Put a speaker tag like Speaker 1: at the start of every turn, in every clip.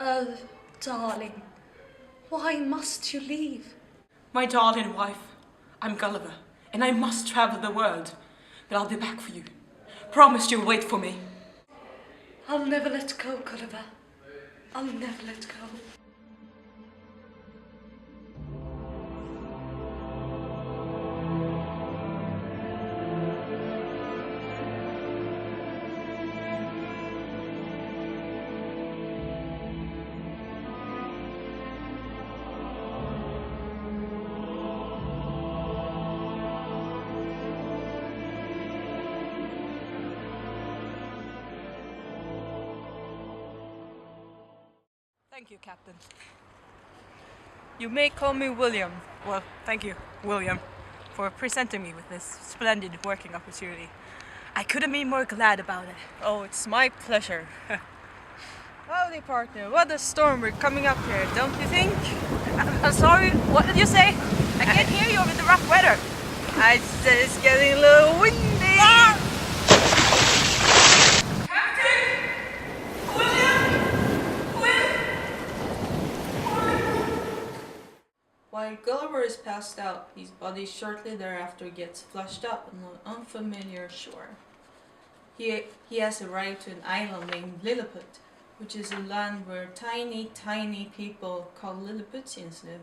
Speaker 1: Oh, darling, why must you leave?
Speaker 2: My darling wife, I'm Gulliver, and I must travel the world. But I'll be back for you. Promise you'll wait for me.
Speaker 1: I'll never let go, Gulliver. I'll never let go.
Speaker 2: Thank you, Captain. You may call me William. Well, thank you, William, for presenting me with this splendid working opportunity. I couldn't be more glad about it.
Speaker 3: Oh, it's my pleasure. Howdy, partner. What a storm we're coming up here, don't you think?
Speaker 2: I'm sorry, what did you say? I can't hear you over the rough weather.
Speaker 3: I said it's getting a little windy.
Speaker 2: Ah! Captain!
Speaker 4: While Gulliver is passed out, his body shortly thereafter gets flushed up on an unfamiliar shore. He has arrived to an island named Lilliput, which is a land where tiny people called Lilliputians live.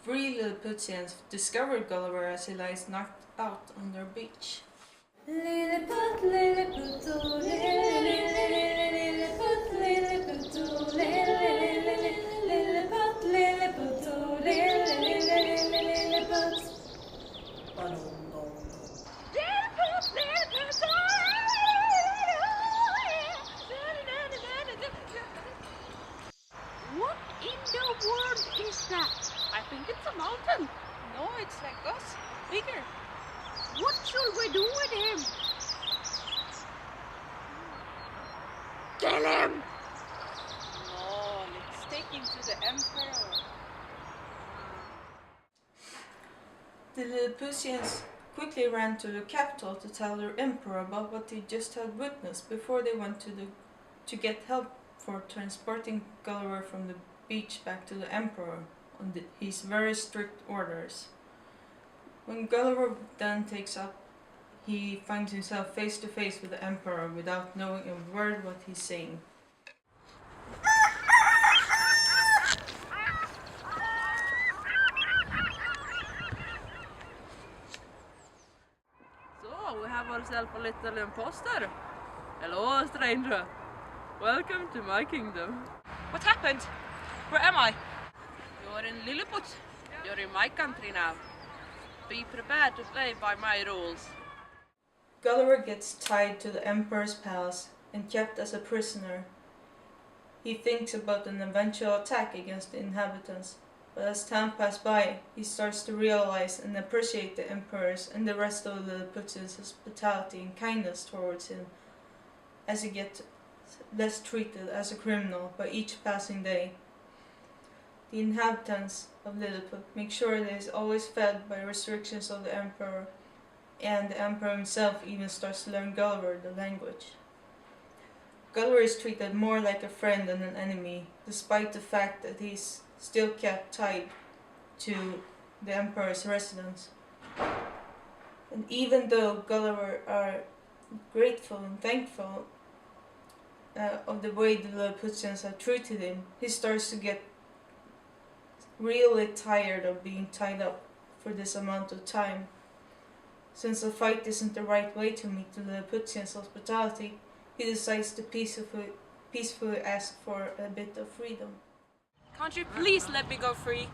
Speaker 4: 3 Lilliputians discover Gulliver as he lies knocked out on their beach.
Speaker 5: Lilliput, Lilliput, oh, Lilliput, Lilliput, oh, Lilliput, Lilliput, oh, Lilliput. Oh, no.
Speaker 6: What in the world is that? I think it's a mountain.
Speaker 3: No, it's like us. Bigger.
Speaker 6: What should we do with him? Kill him!
Speaker 3: No, let's take him to the Emperor.
Speaker 4: The Lilliputians quickly ran to the capital to tell their emperor about what they just had witnessed before they went to get help for transporting Gulliver from the beach back to the emperor on his very strict orders. When Gulliver then takes up, he finds himself face to face with the emperor without knowing a word what he's saying.
Speaker 3: So, we have ourselves a little imposter. Hello, stranger. Welcome to my kingdom.
Speaker 2: What happened? Where am I?
Speaker 3: You're in Lilliput. You're in my country now. Be prepared to play by my rules.
Speaker 4: Gulliver gets tied to the emperor's palace and kept as a prisoner. He thinks about an eventual attack against the inhabitants, but as time passes by, he starts to realize and appreciate the emperor's and the rest of the Lilliputians' hospitality and kindness towards him, as he gets less treated as a criminal by each passing day. The inhabitants of Lilliput make sure that he is always fed by restrictions of the emperor, and the emperor himself even starts to learn Gulliver the language. Gulliver is treated more like a friend than an enemy, despite the fact that he is still kept tied to the emperor's residence. And even though Gulliver are grateful and thankful of the way the Lilliputians have treated him, he starts to get really tired of being tied up for this amount of time. Since a fight isn't the right way to meet the Lilliputians' hospitality, he decides to peacefully ask for a bit of freedom.
Speaker 2: Can't you please let me go free?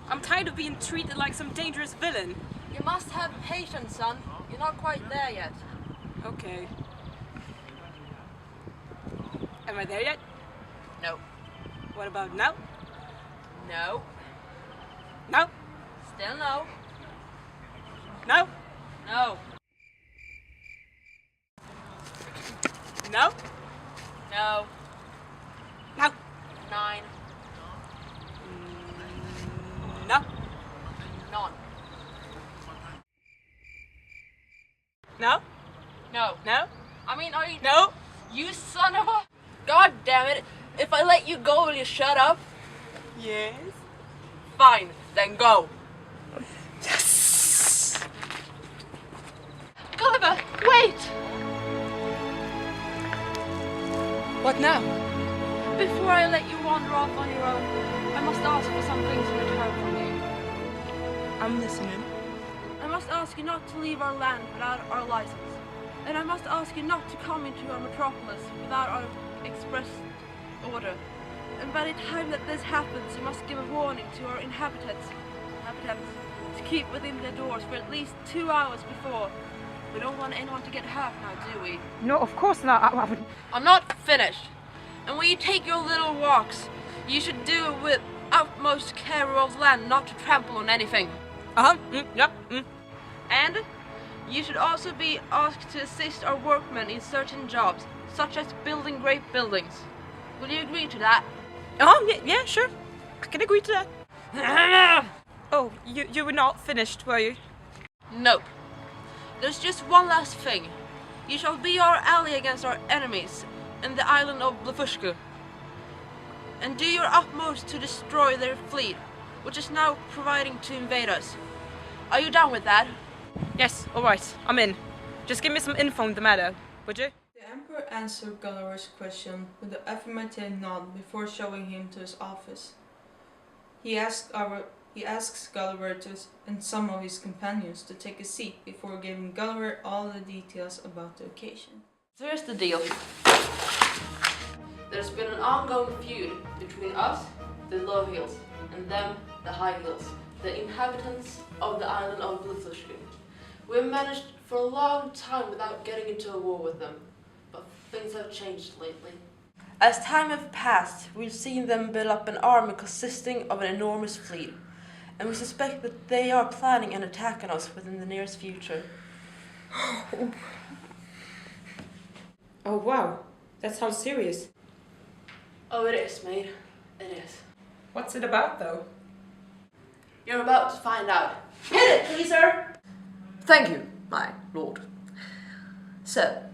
Speaker 2: I'm tired of being treated like some dangerous villain.
Speaker 7: You must have patience, son. You're not quite there yet.
Speaker 2: Okay. Am I there yet?
Speaker 7: No.
Speaker 2: What about now?
Speaker 7: No.
Speaker 2: No?
Speaker 7: Still no.
Speaker 2: No?
Speaker 7: No.
Speaker 2: No?
Speaker 7: No.
Speaker 2: No?
Speaker 7: 9.
Speaker 2: No?
Speaker 7: None.
Speaker 2: No?
Speaker 7: No.
Speaker 2: No?
Speaker 7: I mean, are you...
Speaker 2: No?
Speaker 7: You son of a... God damn it. If I let you go, will you shut up?
Speaker 2: Yes.
Speaker 7: Fine, then go.
Speaker 2: Yes!
Speaker 7: Gulliver, wait!
Speaker 2: What now?
Speaker 3: Before I let you wander off on your own, I must ask for some things in return from you.
Speaker 2: I'm listening.
Speaker 3: I must ask you not to leave our land without our license. And I must ask you not to come into our metropolis without our express order. And by the time that this happens, you must give a warning to our inhabitants to keep within their doors for at least 2 hours before. We don't want anyone to get hurt now, do we?
Speaker 2: No, of course not. I would...
Speaker 3: I'm not finished. And when you take your little walks, you should do it with utmost care of land, not to trample on anything.
Speaker 2: Yep.
Speaker 3: And you should also be asked to assist our workmen in certain jobs, such as building great buildings. Will you agree to that?
Speaker 2: Yeah, sure. I can agree to that. Oh, you were not finished, were you?
Speaker 3: Nope. There's just one last thing. You shall be our ally against our enemies in the island of Blafushka. And do your utmost to destroy their fleet, which is now providing to invade us. Are you down with that?
Speaker 2: Yes, alright, I'm in. Just give me some info on the matter, would you?
Speaker 4: The Emperor answered Gulliver's question with an affirmative nod before showing him to his office. He asks Gulliver and some of his companions to take a seat before giving Gulliver all the details about the occasion.
Speaker 3: So here's the deal. There's been an ongoing feud between us, the low hills, and them, the high hills, the inhabitants of the island of Blafushka. We've managed for a long time without getting into a war with them, but things have changed lately. As time has passed, we've seen them build up an army consisting of an enormous fleet, and we suspect that they are planning an attack on us within the nearest future.
Speaker 2: Oh wow, that sounds serious.
Speaker 3: Oh, it is, mate. It is.
Speaker 2: What's it about though?
Speaker 3: You're about to find out. Hit it, please, sir!
Speaker 1: Thank you, my lord. So,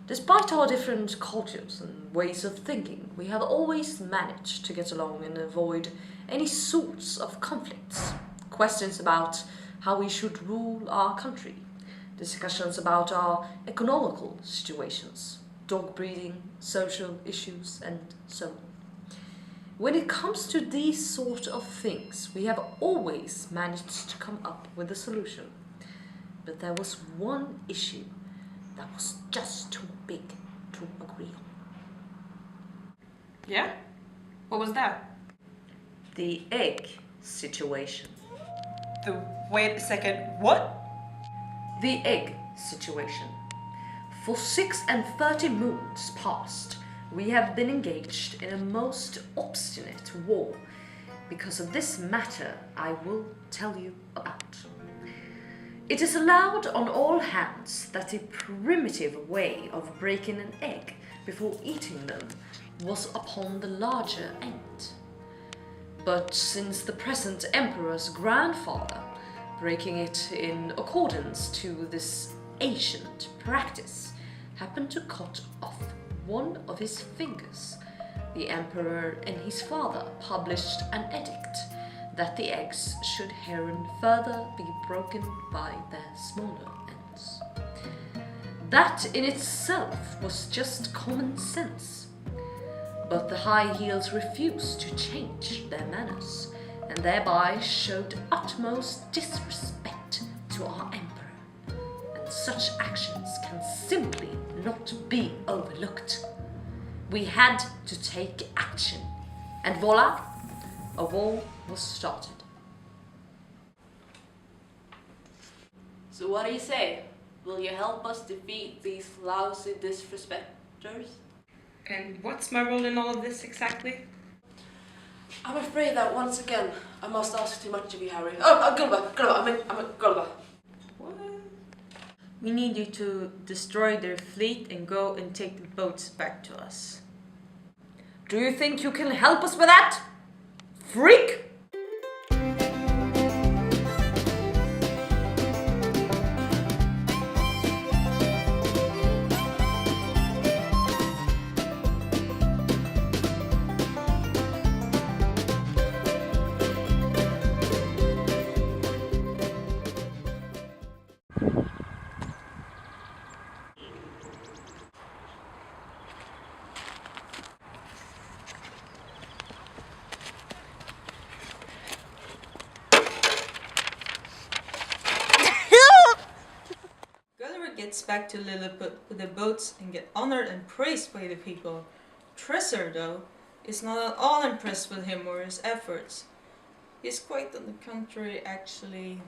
Speaker 1: despite our different cultures and ways of thinking, we have always managed to get along and avoid any sorts of conflicts. Questions about how we should rule our country, discussions about our economical situations, dog breeding, social issues, and so on. When it comes to these sort of things, we have always managed to come up with a solution. But there was one issue that was just too big to agree on.
Speaker 2: Yeah? What was that?
Speaker 1: The egg situation.
Speaker 2: Wait a second, what?
Speaker 1: The egg situation. For 36 moons past, we have been engaged in a most obstinate war because of this matter I will tell you about. It is allowed on all hands that the primitive way of breaking an egg before eating them was upon the larger end. But since the present emperor's grandfather, breaking it in accordance to this ancient practice, happened to cut off one of his fingers, the emperor and his father published an edict that the eggs should herefter be broken by their smaller ends. That in itself was just common sense. But the high heels refused to change their manners, and thereby showed utmost disrespect to our emperor. And such actions can simply not be overlooked. We had to take action, and voila, a war was started.
Speaker 3: So what do you say? Will you help us defeat these lousy disrespecters?
Speaker 2: And what's my role in all of this exactly?
Speaker 3: I'm afraid that once again, I must ask too much of you, Harry. Gulliver, I'm a Gulliver.
Speaker 2: What?
Speaker 4: We need you to destroy their fleet and go and take the boats back to us.
Speaker 1: Do you think you can help us with that? Freak!
Speaker 4: gets back to Lilliput with the boats and get honored and praised by the people. Tresor, though, is not at all impressed with him or his efforts. He's quite on the contrary, actually.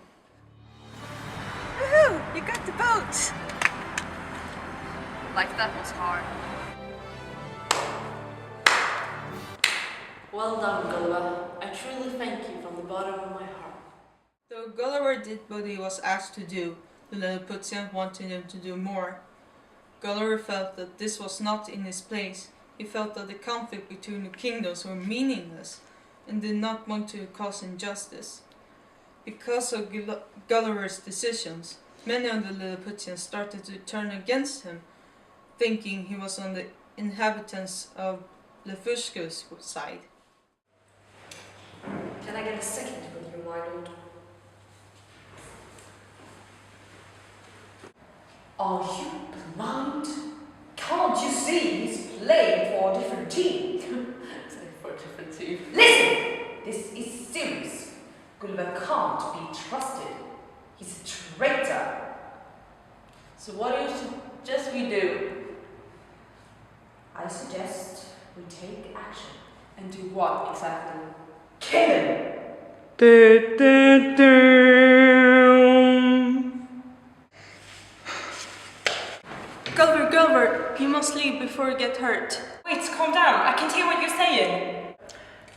Speaker 2: Woohoo! You got the boat!
Speaker 1: Like that was hard.
Speaker 3: Well done, Gulliver. I truly thank you from the bottom of my heart.
Speaker 4: Though Gulliver did what he was asked to do, the Lilliputians wanted him to do more. Gulliver felt that this was not in his place. He felt that the conflict between the kingdoms were meaningless and did not want to cause injustice. Because of Gulliver's decisions, many of the Lilliputians started to turn against him, thinking he was on the inhabitants of Blefuscu's side.
Speaker 1: Can I get a second with you, my lord? Are you blind? Can't you see he's playing for a different team?
Speaker 3: For a different team.
Speaker 1: Listen! This is serious. Gulliver can't be trusted. He's a traitor.
Speaker 3: So what do you suggest we do?
Speaker 1: I suggest we take action.
Speaker 3: And do what exactly?
Speaker 1: Kill him!
Speaker 4: Gulliver, you must leave before you get hurt.
Speaker 2: Wait, calm down. I can hear what you're saying.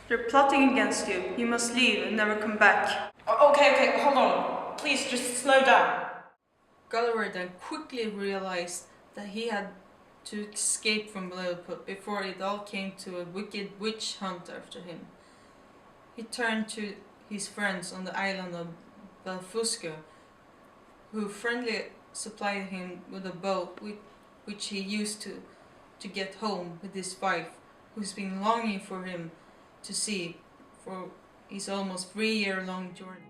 Speaker 4: They're plotting against you. You must leave and never come back.
Speaker 2: Okay, hold on. Please, just slow down.
Speaker 4: Gulliver then quickly realized that he had to escape from Lilliput before it all came to a wicked witch hunt after him. He turned to his friends on the island of Blefuscu, who friendly supplied him with a boat which he used to get home with his wife, who's been longing for him to see for his almost 3-year-long journey.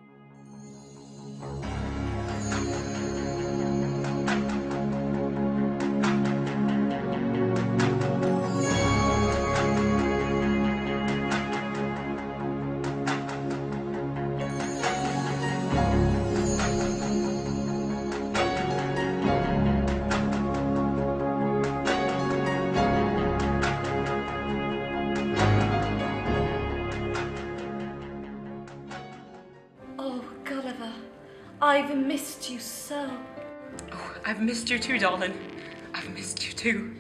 Speaker 1: Oh, Gulliver, I've missed you so.
Speaker 2: Oh, I've missed you too, darling. I've missed you too.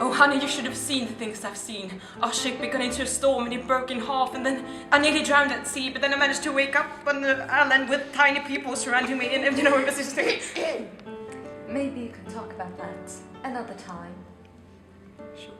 Speaker 2: Oh, honey, you should have seen the things I've seen. Our ship got into a storm and it broke in half, and then I nearly drowned at sea, but then I managed to wake up on the island with tiny people surrounding me, and you know, it was just like...
Speaker 1: Maybe you can talk about that another time.
Speaker 2: Sure.